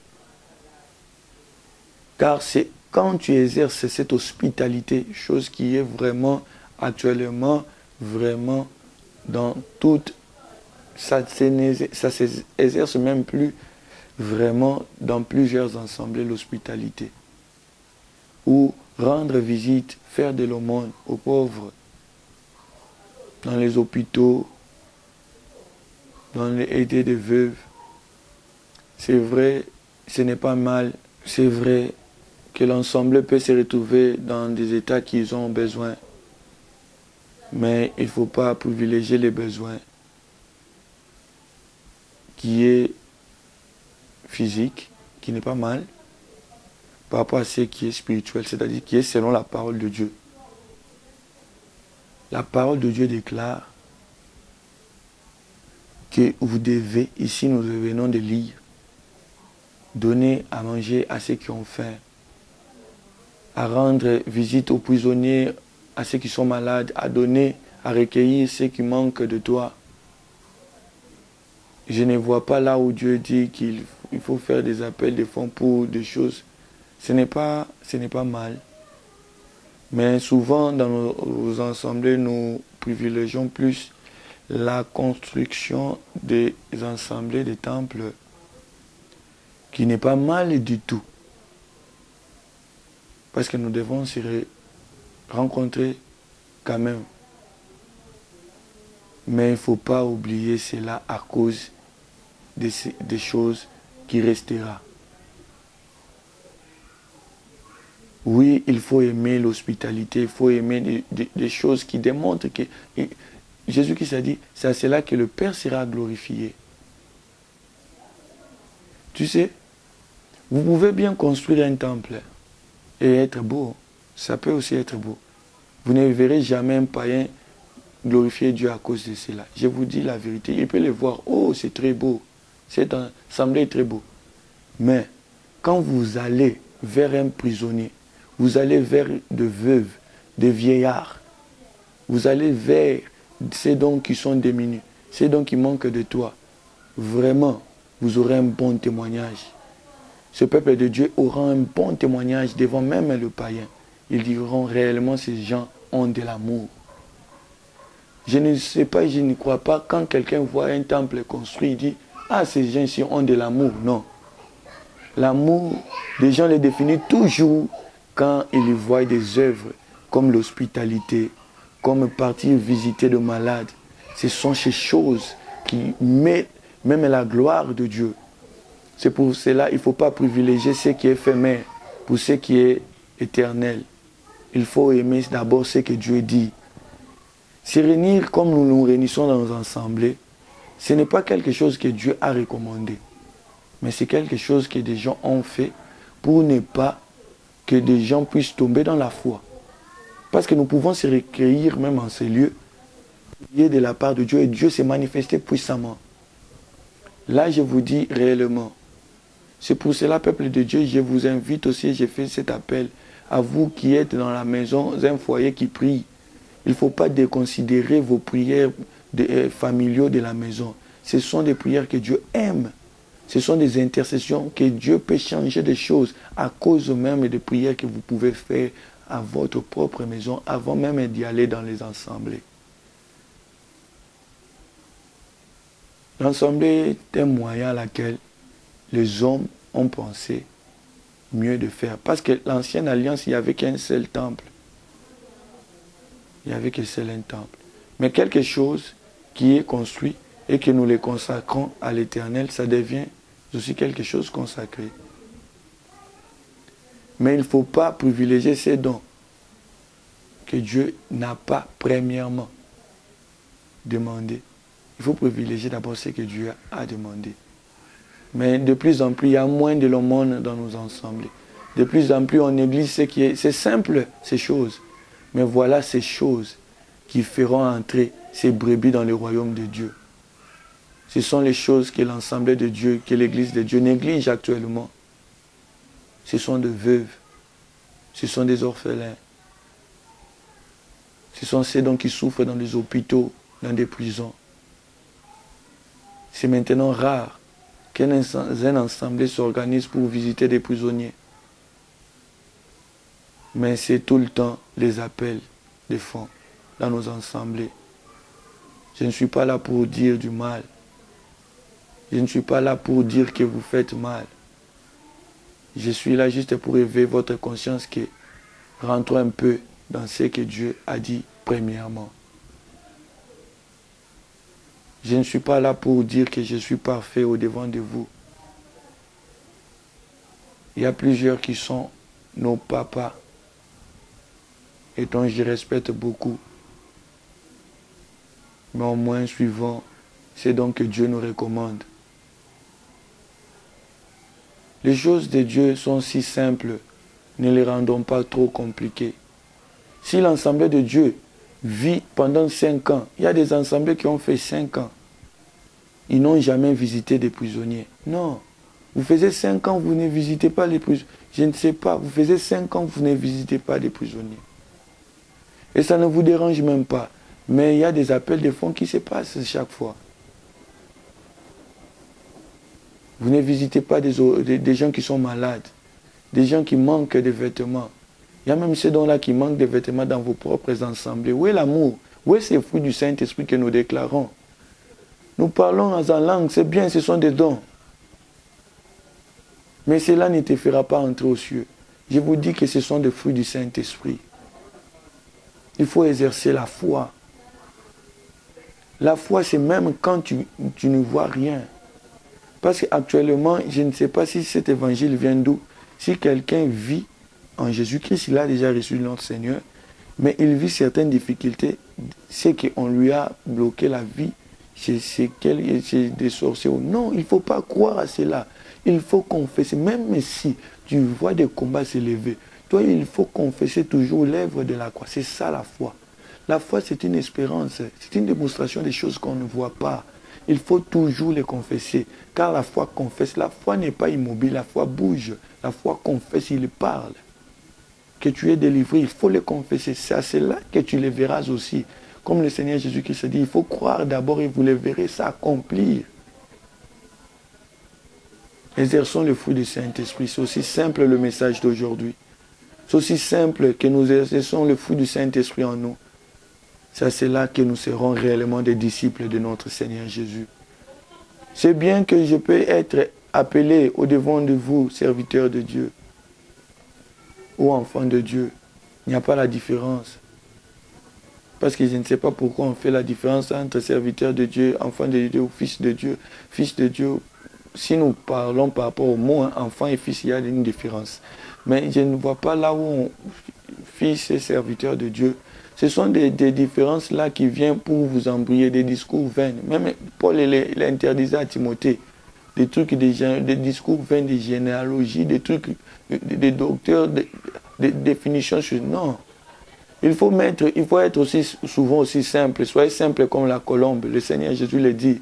Car c'est quand tu exerces cette hospitalité, chose qui est vraiment actuellement, vraiment dans toute... Ça s'exerce même plus vraiment dans plusieurs assemblées l'hospitalité. Ou rendre visite, faire de l'aumône aux pauvres, dans les hôpitaux, dans les aider des veuves. C'est vrai, ce n'est pas mal, c'est vrai que l'ensemble peut se retrouver dans des états qu'ils ont besoin. Mais il ne faut pas privilégier les besoins qui est physique, qui n'est pas mal, par rapport à ce qui est spirituel, c'est-à-dire qui est selon la parole de Dieu. La parole de Dieu déclare que vous devez, ici nous venons de lire, donner à manger à ceux qui ont faim, à rendre visite aux prisonniers, à ceux qui sont malades, à donner, à recueillir ceux qui manquent de toi. Je ne vois pas là où Dieu dit qu'il faut faire des appels de fonds pour des choses. Ce n'est pas mal. Mais souvent dans nos assemblées, nous privilégions plus la construction des assemblées, des temples, qui n'est pas mal du tout. Parce que nous devons se rencontrer quand même. Mais il ne faut pas oublier cela à cause des choses qui restera. Oui, il faut aimer l'hospitalité, il faut aimer des choses qui démontrent que Jésus-Christ a dit, c'est à cela que le Père sera glorifié. Tu sais, vous pouvez bien construire un temple et être beau. Ça peut aussi être beau. Vous ne verrez jamais un païen glorifier Dieu à cause de cela. Je vous dis la vérité, il peut le voir, oh c'est très beau, cette assemblée est très beau. Mais quand vous allez vers un prisonnier, vous allez vers des veuves, des vieillards, vous allez vers ces dons qui sont démunis, ces dons qui manquent de toi, vraiment, vous aurez un bon témoignage. Ce peuple de Dieu aura un bon témoignage devant même le païen. Ils diront réellement ces gens ont de l'amour. Je ne sais pas, je ne crois pas quand quelqu'un voit un temple construit, il dit ah ces gens-ci ont de l'amour. Non. L'amour, les gens le définissent toujours quand ils voient des œuvres comme l'hospitalité, comme partir visiter de malades. Ce sont ces choses qui mettent même la gloire de Dieu. C'est pour cela qu'il ne faut pas privilégier ce qui est éphémère pour ce qui est éternel. Il faut aimer d'abord ce que Dieu dit. Se réunir comme nous nous réunissons dans nos assemblées, ce n'est pas quelque chose que Dieu a recommandé. Mais c'est quelque chose que des gens ont fait pour ne pas que des gens puissent tomber dans la foi. Parce que nous pouvons se recueillir même en ces lieux, prier de la part de Dieu et Dieu s'est manifesté puissamment. Là, je vous dis réellement, c'est pour cela, peuple de Dieu, je vous invite aussi, j'ai fait cet appel à vous qui êtes dans la maison, un foyer qui prie. Il ne faut pas déconsidérer vos prières familiaux de la maison. Ce sont des prières que Dieu aime. Ce sont des intercessions que Dieu peut changer des choses à cause même des prières que vous pouvez faire à votre propre maison avant même d'y aller dans les assemblées. L'assemblée est un moyen à laquelle les hommes ont pensé mieux de faire. Parce que l'ancienne alliance, il n'y avait qu'un seul temple. Il n'y avait qu'un seul temple. Mais quelque chose qui est construit et que nous les consacrons à l'Éternel, ça devient aussi quelque chose consacré. Mais il ne faut pas privilégier ces dons que Dieu n'a pas premièrement demandé. Il faut privilégier d'abord ce que Dieu a demandé. Mais de plus en plus, il y a moins de l'aumône dans nos assemblées. De plus en plus, on néglige ce qui est... C'est simple, ces choses. Mais voilà ces choses qui feront entrer ces brebis dans le royaume de Dieu. Ce sont les choses que l'Assemblée de Dieu, que l'Église de Dieu néglige actuellement. Ce sont des veuves, ce sont des orphelins, ce sont ceux donc qui souffrent dans des hôpitaux, dans des prisons. C'est maintenant rare qu'un assemblée s'organise pour visiter des prisonniers. Mais c'est tout le temps les appels de fonds dans nos assemblées. Je ne suis pas là pour dire du mal. Je ne suis pas là pour dire que vous faites mal. Je suis là juste pour éveiller votre conscience que rentrons un peu dans ce que Dieu a dit premièrement. Je ne suis pas là pour dire que je suis parfait au-devant de vous. Il y a plusieurs qui sont nos papas et dont je respecte beaucoup. Mais au moins suivant, c'est donc que Dieu nous recommande. Les choses de Dieu sont si simples, ne les rendons pas trop compliquées. Si l'Assemblée de Dieu vit pendant 5 ans, il y a des assemblées qui ont fait 5 ans. Ils n'ont jamais visité des prisonniers. Non. Vous faisiez 5 ans, vous ne visitez pas les prisonniers. Je ne sais pas, vous faisiez 5 ans, vous ne visitez pas des prisonniers. Et ça ne vous dérange même pas. Mais il y a des appels de fonds qui se passent chaque fois. Vous ne visitez pas des gens qui sont malades, des gens qui manquent de vêtements. Il y a même ces dons-là qui manquent de vêtements dans vos propres assemblées. Où est l'amour? Où est ces fruits du Saint-Esprit que nous déclarons? Nous parlons en langue, c'est bien, ce sont des dons. Mais cela ne te fera pas entrer aux cieux. Je vous dis que ce sont des fruits du Saint-Esprit. Il faut exercer la foi. La foi, c'est même quand tu ne vois rien. Parce qu'actuellement, je ne sais pas si cet évangile vient d'où. Si quelqu'un vit en Jésus-Christ, il a déjà reçu notre Seigneur, mais il vit certaines difficultés, c'est qu'on lui a bloqué la vie chez des sorciers. Non, il ne faut pas croire à cela. Il faut confesser, même si tu vois des combats s'élever, toi, il faut confesser toujours l'œuvre de la croix. C'est ça la foi. La foi, c'est une espérance, c'est une démonstration des choses qu'on ne voit pas. Il faut toujours les confesser, car la foi confesse. La foi n'est pas immobile, la foi bouge. La foi confesse, il parle. Que tu es délivré, il faut les confesser. C'est à cela que tu les verras aussi. Comme le Seigneur Jésus-Christ dit, il faut croire d'abord et vous les verrez s'accomplir. Exerçons le fruit du Saint-Esprit. C'est aussi simple le message d'aujourd'hui. C'est aussi simple que nous exerçons le fruit du Saint-Esprit en nous. C'est à cela que nous serons réellement des disciples de notre Seigneur Jésus. C'est bien que je peux être appelé au-devant de vous, serviteurs de Dieu, ou enfants de Dieu. Il n'y a pas la différence. Parce que je ne sais pas pourquoi on fait la différence entre serviteurs de Dieu, enfants de Dieu ou fils de Dieu. Fils de Dieu, si nous parlons par rapport au mot, enfant et fils, il y a une différence. Mais je ne vois pas là où fils et serviteurs de Dieu. Ce sont des différences là qui viennent pour vous embrouiller, des discours vains. Même Paul l'interdisait à Timothée. Des trucs, des discours vains, des généalogies, des trucs, des docteurs, des définitions. Non. Il faut être aussi souvent aussi simple. Soyez simple comme la colombe. Le Seigneur Jésus le dit.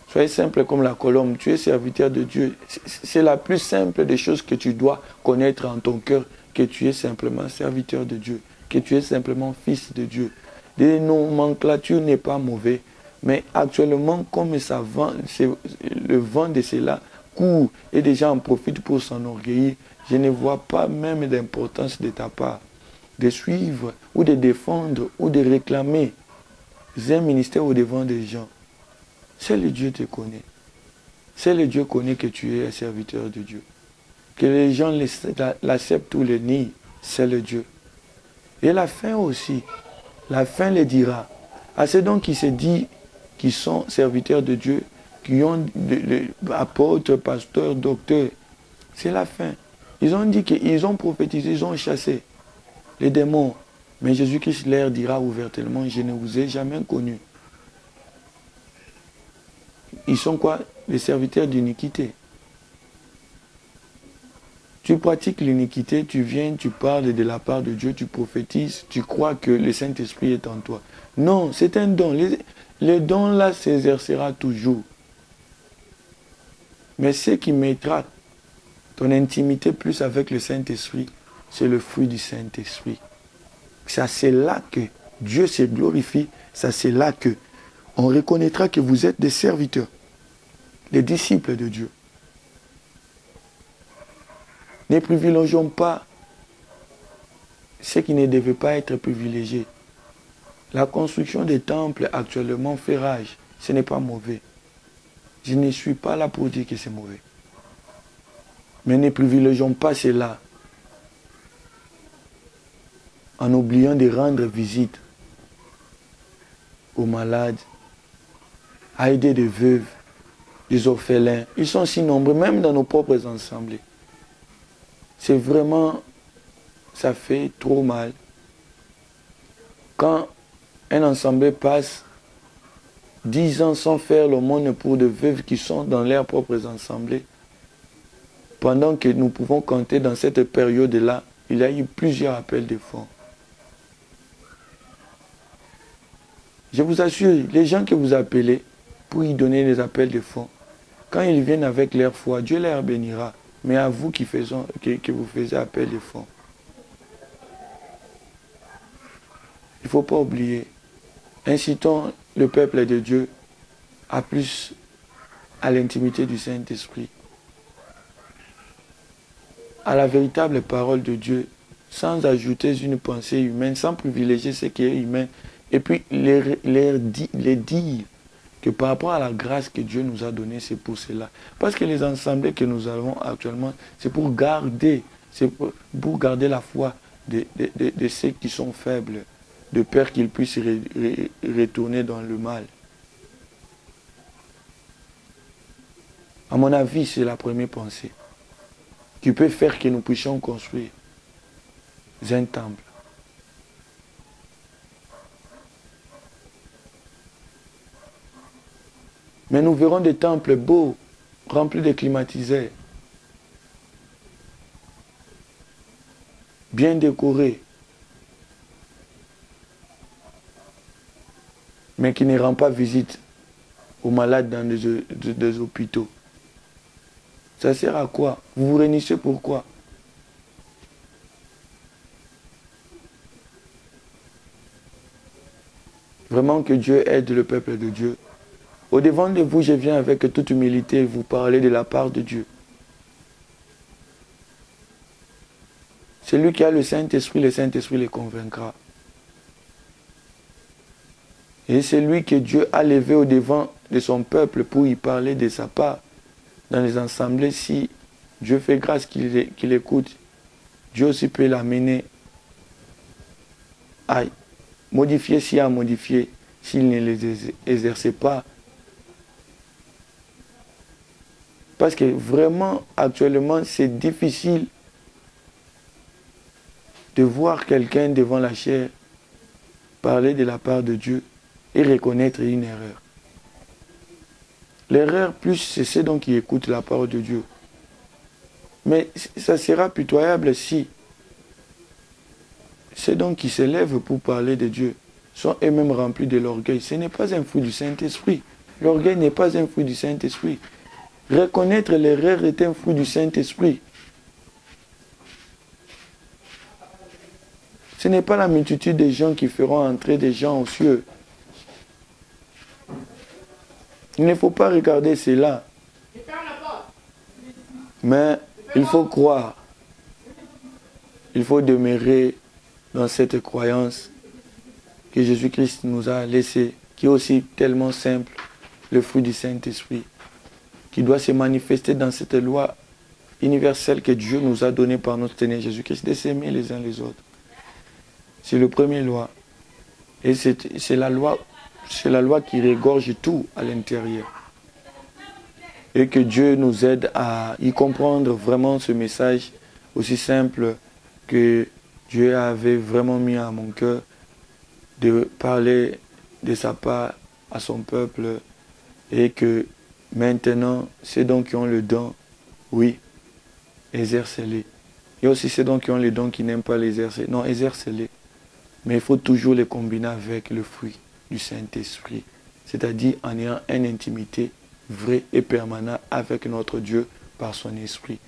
Soyez simple comme la colombe. Tu es serviteur de Dieu. C'est la plus simple des choses que tu dois connaître en ton cœur, que tu es simplement serviteur de Dieu, que tu es simplement fils de Dieu. Les nomenclatures n'est pas mauvais, mais actuellement, comme ça vend, le vent de cela court et des gens en profitent pour s'enorgueillir, je ne vois pas même d'importance de ta part de suivre ou de défendre ou de réclamer un ministère au devant des gens. Seul le Dieu te connaît. Seul le Dieu connaît que tu es un serviteur de Dieu. Que les gens l'acceptent ou le nient, c'est le Dieu. Et la fin aussi, la fin le dira. À ceux donc qui se disent qui sont serviteurs de Dieu, qui ont apôtres, pasteurs, docteurs, c'est la fin. Ils ont dit qu'ils ont prophétisé, ils ont chassé les démons. Mais Jésus-Christ leur dira ouvertement, je ne vous ai jamais connus. Ils sont quoi? Les serviteurs d'iniquité. Tu pratiques l'iniquité, tu viens, tu parles de la part de Dieu, tu prophétises, tu crois que le Saint-Esprit est en toi. Non, c'est un don. Le don là s'exercera toujours. Mais ce qui mettra ton intimité plus avec le Saint-Esprit, c'est le fruit du Saint-Esprit. Ça, c'est là que Dieu se glorifie. Ça, c'est là que on reconnaîtra que vous êtes des serviteurs, des disciples de Dieu. Ne privilégions pas ce qui ne devait pas être privilégié. La construction des temples actuellement fait rage. Ce n'est pas mauvais. Je ne suis pas là pour dire que c'est mauvais. Mais ne privilégions pas cela en oubliant de rendre visite aux malades, à aider des veuves, des orphelins. Ils sont si nombreux, même dans nos propres assemblées. C'est vraiment, ça fait trop mal. Quand un ensemble passe 10 ans sans faire l'aumône pour des veuves qui sont dans leurs propres assemblées, pendant que nous pouvons compter dans cette période-là, il y a eu plusieurs appels de fonds. Je vous assure, les gens que vous appelez pour y donner des appels de fonds, quand ils viennent avec leur foi, Dieu leur bénira. Mais à vous que vous faisiez appel de fonds. Il ne faut pas oublier. Incitons le peuple de Dieu à plus à l'intimité du Saint-Esprit, à la véritable parole de Dieu, sans ajouter une pensée humaine, sans privilégier ce qui est humain, et puis les dire que par rapport à la grâce que Dieu nous a donnée, c'est pour cela. Parce que les assemblées que nous avons actuellement, c'est pour garder la foi de ceux qui sont faibles, de peur qu'ils puissent retourner dans le mal. À mon avis, c'est la première pensée qui peut faire que nous puissions construire un temple. Mais nous verrons des temples beaux, remplis de climatiseurs, bien décorés, mais qui ne rendent pas visite aux malades dans des hôpitaux. Ça sert à quoi? Vous vous réunissez pourquoi? Vraiment que Dieu aide le peuple de Dieu. Au-devant de vous, je viens avec toute humilité vous parler de la part de Dieu. Celui qui a le Saint-Esprit le convaincra. Et c'est lui que Dieu a levé au-devant de son peuple pour y parler de sa part. Dans les assemblées, si Dieu fait grâce qu'il écoute, Dieu aussi peut l'amener à modifier s'il y a à modifier, s'il ne les exerçait pas. Parce que vraiment, actuellement, c'est difficile de voir quelqu'un devant la chair parler de la part de Dieu et reconnaître une erreur. L'erreur, plus c'est ceux donc qui écoutent la parole de Dieu. Mais ça sera pitoyable si ceux donc qui se lèvent pour parler de Dieu sont eux-mêmes remplis de l'orgueil. Ce n'est pas un fruit du Saint-Esprit. L'orgueil n'est pas un fruit du Saint-Esprit. Reconnaître l'erreur est un fruit du Saint-Esprit. Ce n'est pas la multitude des gens qui feront entrer des gens aux cieux. Il ne faut pas regarder cela. Mais il faut croire. Il faut demeurer dans cette croyance que Jésus-Christ nous a laissée, qui est aussi tellement simple, le fruit du Saint-Esprit, qui doit se manifester dans cette loi universelle que Dieu nous a donnée par notre Seigneur Jésus-Christ, de s'aimer les uns les autres. C'est la première loi. Et c'est la loi qui regorge tout à l'intérieur. Et que Dieu nous aide à y comprendre vraiment ce message aussi simple que Dieu avait vraiment mis à mon cœur, de parler de sa part à son peuple, et que maintenant, ceux donc qui ont le don, oui, exercez-les. Il y a aussi ces dons qui ont les dons qui n'aiment pas les exercer. Non, exerce-les. Mais il faut toujours les combiner avec le fruit du Saint-Esprit. C'est-à-dire en ayant une intimité vraie et permanente avec notre Dieu par son esprit.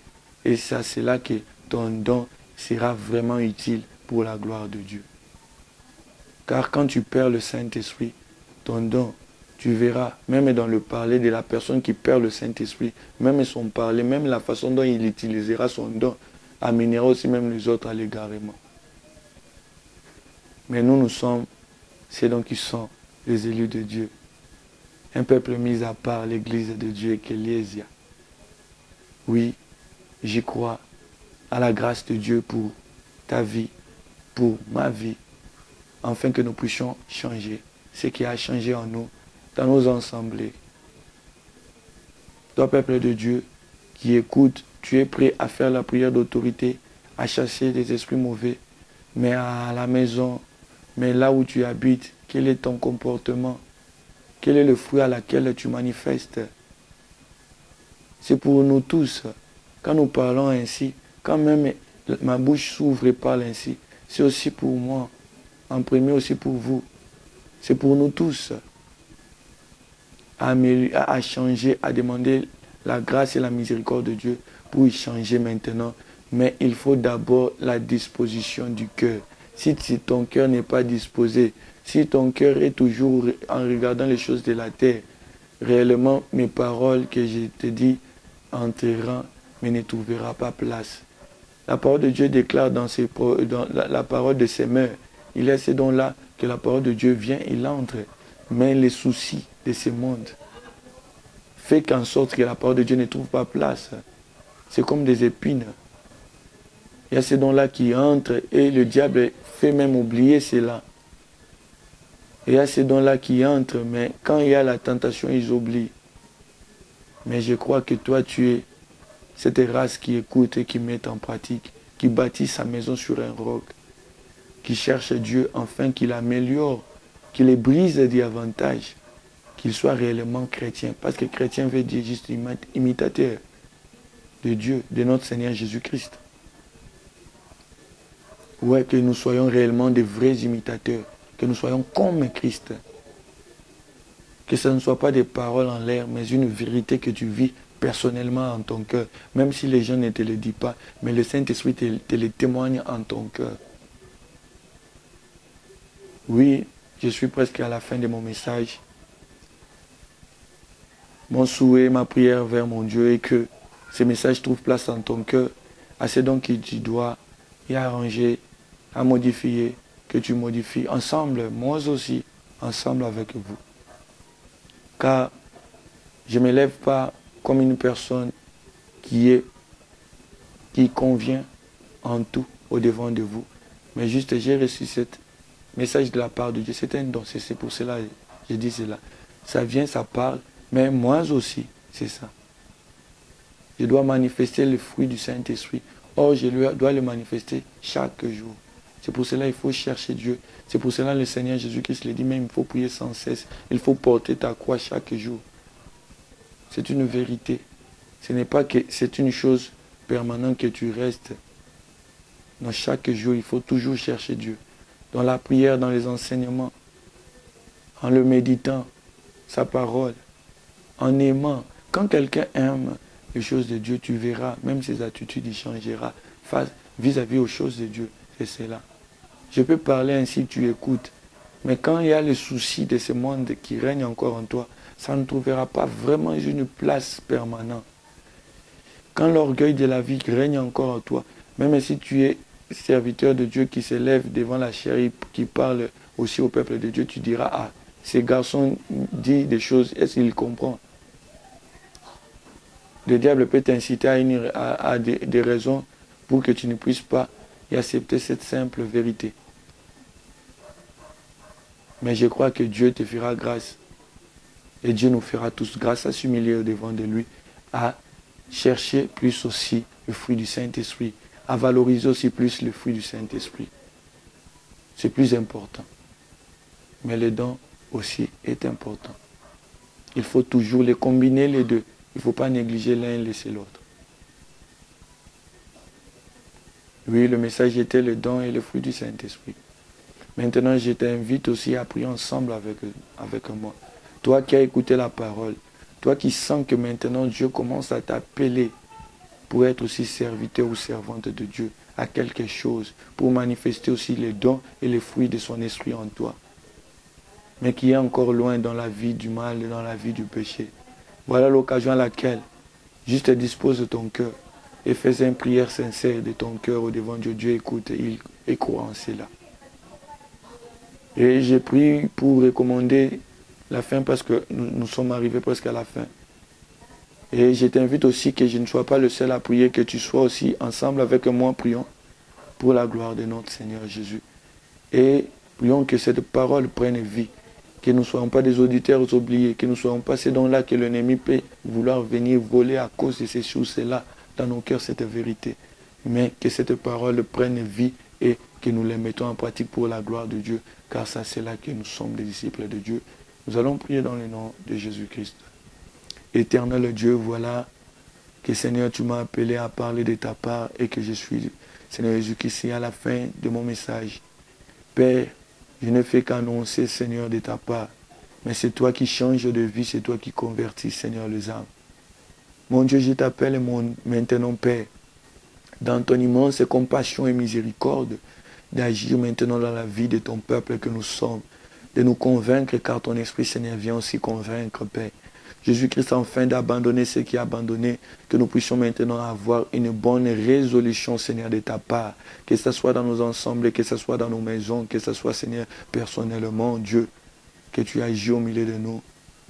Et ça, c'est là que ton don sera vraiment utile pour la gloire de Dieu. Car quand tu perds le Saint-Esprit, ton don, tu verras, même dans le parler de la personne qui perd le Saint-Esprit, même son parler, même la façon dont il utilisera son don, amènera aussi même les autres à l'égarement. Mais nous sommes, c'est donc qui sont les élus de Dieu. Un peuple mis à part, l'église de Dieu, Ecclésia. Oui, j'y crois à la grâce de Dieu pour ta vie, pour ma vie, afin que nous puissions changer ce qui a changé en nous, dans nos assemblées. Toi, peuple de Dieu, qui écoute, tu es prêt à faire la prière d'autorité, à chasser des esprits mauvais, mais à la maison, mais là où tu habites, quel est ton comportement? Quel est le fruit à laquelle tu manifestes? C'est pour nous tous. Quand nous parlons ainsi, quand même ma bouche s'ouvre et parle ainsi, c'est aussi pour moi, en premier aussi pour vous. C'est pour nous tous à changer, à demander la grâce et la miséricorde de Dieu pour y changer maintenant. Mais il faut d'abord la disposition du cœur. Si ton cœur n'est pas disposé, si ton cœur est toujours en regardant les choses de la terre, réellement mes paroles que je te dis entreront, mais ne trouveront pas place. La parole de Dieu déclare dans la parole de ses mœurs, il y a ces dons-là que la parole de Dieu vient, il entre. Mais les soucis de ce monde fait qu'en sorte que la parole de Dieu ne trouve pas place. C'est comme des épines. Il y a ces dons-là qui entrent et le diable fait même oublier cela. Il y a ces dons-là qui entrent, mais quand il y a la tentation, ils oublient. Mais je crois que toi, tu es cette race qui écoute et qui met en pratique, qui bâtit sa maison sur un roc, qui cherche Dieu afin qu'il améliore, qu'il les brise davantage, qu'il soit réellement chrétien. Parce que chrétien veut dire juste imitateur de Dieu, de notre Seigneur Jésus-Christ. Ouais, que nous soyons réellement des vrais imitateurs, que nous soyons comme Christ. Que ce ne soit pas des paroles en l'air, mais une vérité que tu vis personnellement en ton cœur. Même si les gens ne te le disent pas, mais le Saint-Esprit te le témoigne en ton cœur. Oui, je suis presque à la fin de mon message. Mon souhait, ma prière vers mon Dieu est que ce message trouve place dans ton cœur. À ce donc que tu dois y arranger, à modifier, que tu modifies ensemble, moi aussi, ensemble avec vous. Car je ne me lève pas comme une personne qui convient en tout au devant de vous. Mais juste, j'ai reçu ce message de la part de Dieu. C'est un don, c'est pour cela que je dis cela. Ça vient, ça parle, mais moi aussi, c'est ça. Je dois manifester le fruit du Saint-Esprit. Or, je dois le manifester chaque jour. C'est pour cela qu'il faut chercher Dieu. C'est pour cela que le Seigneur Jésus-Christ le dit, mais il faut prier sans cesse. Il faut porter ta croix chaque jour. C'est une vérité. Ce n'est pas que c'est une chose permanente que tu restes. Dans chaque jour, il faut toujours chercher Dieu. Dans la prière, dans les enseignements, en le méditant, sa parole, en aimant. Quand quelqu'un aime les choses de Dieu, tu verras, même ses attitudes, il changera vis-à-vis aux choses de Dieu. C'est cela. Je peux parler ainsi, tu écoutes. Mais quand il y a le souci de ce monde qui règne encore en toi, ça ne trouvera pas vraiment une place permanente. Quand l'orgueil de la vie règne encore en toi, même si tu es serviteur de Dieu qui s'élève devant la chair, qui parle aussi au peuple de Dieu, tu diras, ah, ces garçons disent des choses, est-ce qu'il comprend? Le diable peut t'inciter à des raisons pour que tu ne puisses pas y accepter cette simple vérité. Mais je crois que Dieu te fera grâce. Et Dieu nous fera tous grâce à s'humilier au devant de lui, à chercher plus aussi le fruit du Saint-Esprit, à valoriser aussi plus le fruit du Saint-Esprit. C'est plus important. Mais le don aussi est important. Il faut toujours les combiner les deux. Il ne faut pas négliger l'un et laisser l'autre. Oui, le message était le don et le fruit du Saint-Esprit. Maintenant, je t'invite aussi à prier ensemble avec moi. Toi qui as écouté la parole, toi qui sens que maintenant Dieu commence à t'appeler pour être aussi serviteur ou servante de Dieu à quelque chose, pour manifester aussi les dons et les fruits de son esprit en toi, mais qui est encore loin dans la vie du mal et dans la vie du péché. Voilà l'occasion à laquelle juste dispose ton cœur et fais une prière sincère de ton cœur au devant Dieu. Dieu écoute et croit en cela. Et j'ai prié pour recommander la fin parce que nous sommes arrivés presque à la fin. Et je t'invite aussi que je ne sois pas le seul à prier, que tu sois aussi ensemble avec moi, prions pour la gloire de notre Seigneur Jésus. Et prions que cette parole prenne vie, que nous ne soyons pas des auditeurs oubliés, que nous ne soyons pas ces dons-là que l'ennemi peut vouloir venir voler à cause de ces choses-là dans nos cœurs, cette vérité. Mais que cette parole prenne vie et que nous les mettons en pratique pour la gloire de Dieu, car ça c'est là que nous sommes des disciples de Dieu. Nous allons prier dans le nom de Jésus-Christ. Éternel Dieu, voilà que Seigneur, tu m'as appelé à parler de ta part et que je suis, Seigneur Jésus-Christ, à la fin de mon message. Père, je ne fais qu'annoncer, Seigneur, de ta part, mais c'est toi qui changes de vie, c'est toi qui convertis, Seigneur, les âmes. Mon Dieu, je t'appelle maintenant, Père, dans ton immense compassion et miséricorde, d'agir maintenant dans la vie de ton peuple que nous sommes, de nous convaincre, car ton Esprit, Seigneur, vient aussi convaincre, Père. Jésus-Christ, enfin d'abandonner ce qui est abandonné, que nous puissions maintenant avoir une bonne résolution, Seigneur, de ta part, que ce soit dans nos ensembles, que ce soit dans nos maisons, que ce soit, Seigneur, personnellement, Dieu, que tu agis au milieu de nous,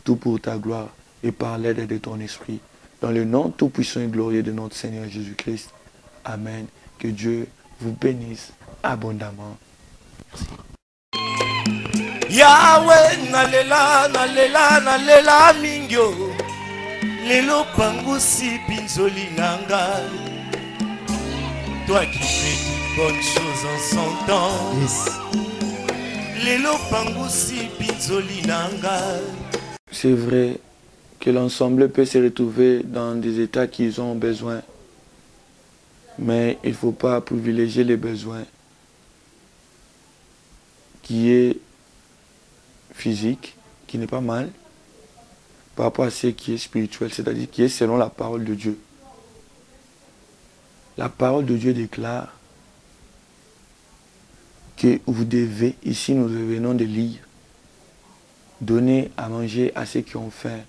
tout pour ta gloire et par l'aide de ton Esprit. Dans le nom tout puissant et glorieux de notre Seigneur Jésus-Christ. Amen. Que Dieu vous bénisse abondamment. Yahweh nalela nalela nalela mingyo lelo pangusi pinzoli nanga. Toi qui fais de bonnes choses en son temps. Yes. Lelo pangusi pinzoli nanga. C'est vrai que l'ensemble peut se retrouver dans des états qu'ils ont besoin, mais il ne faut pas privilégier les besoins qui est physique, qui n'est pas mal, par rapport à ce qui est spirituel, c'est-à-dire qui est selon la parole de Dieu. La parole de Dieu déclare que vous devez, ici nous venons de lire, donner à manger à ceux qui ont faim